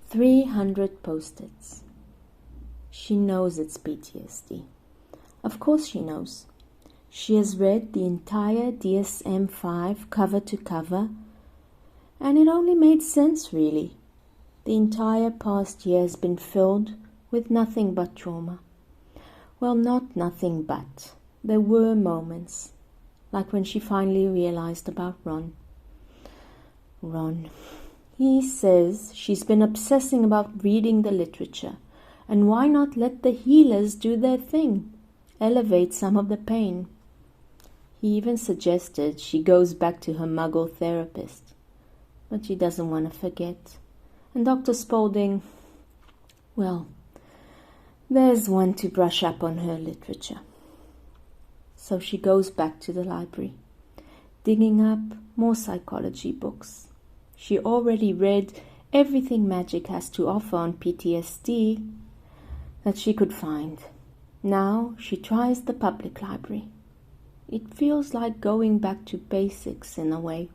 300 post-its. She knows it's PTSD. Of course she knows. She has read the entire DSM-5 cover to cover, and it only made sense, really. The entire past year has been filled with nothing but trauma. Well, not nothing but. There were moments, like when she finally realized about Ron. Ron. He says she's been obsessing about reading the literature, and why not let the healers do their thing, elevate some of the pain. He even suggested she goes back to her muggle therapist, but she doesn't want to forget. And Dr. Spaulding, well, there's one to brush up on her literature. So she goes back to the library, digging up more psychology books. She already read everything magic has to offer on PTSD that she could find. Now she tries the public library. It feels like going back to basics in a way,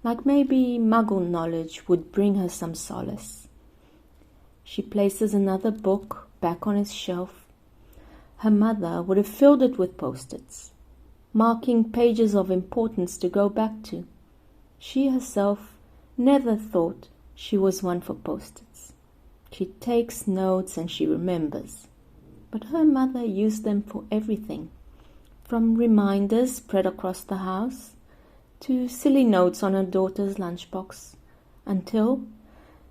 like maybe Muggle knowledge would bring her some solace. She places another book back on its shelf. Her mother would have filled it with post-its, marking pages of importance to go back to. She herself never thought she was one for post-its. She takes notes and she remembers. But her mother used them for everything, from reminders spread across the house to silly notes on her daughter's lunchbox, until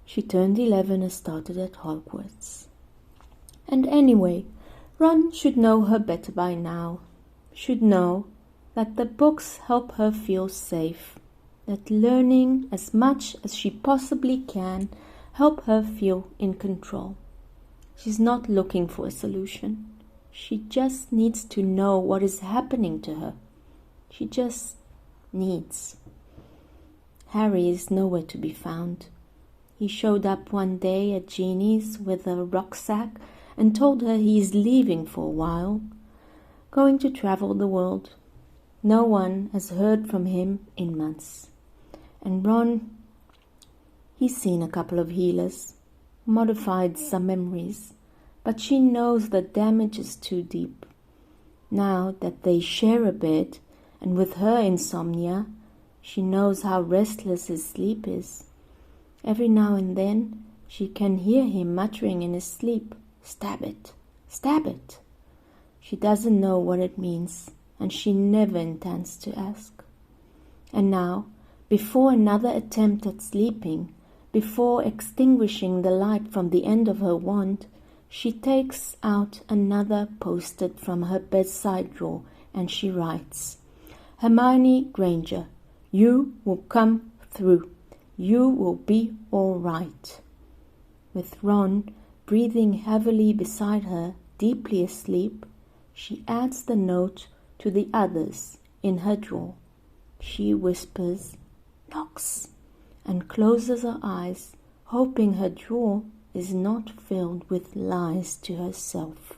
she turned 11 and started at Hogwarts. And anyway, Ron should know her better by now, should know that the books help her feel safe, that learning as much as she possibly can help her feel in control. She's not looking for a solution. She just needs to know what is happening to her. She just needs. Harry is nowhere to be found. He showed up one day at Jeannie's with a rucksack and told her he is leaving for a while, going to travel the world. No one has heard from him in months. And Ron, he's seen a couple of healers, modified some memories, but she knows the damage is too deep. Now that they share a bed, and with her insomnia, she knows how restless his sleep is. Every now and then, she can hear him muttering in his sleep, "Stab it, stab it." She doesn't know what it means, and she never intends to ask. And now, before another attempt at sleeping, before extinguishing the light from the end of her wand, she takes out another post-it from her bedside drawer and she writes, "Hermione Granger, you will come through. You will be all right." With Ron breathing heavily beside her, deeply asleep, she adds the note to the others in her drawer. She whispers, "Knocks," and closes her eyes, hoping her drawer is not filled with lies to herself.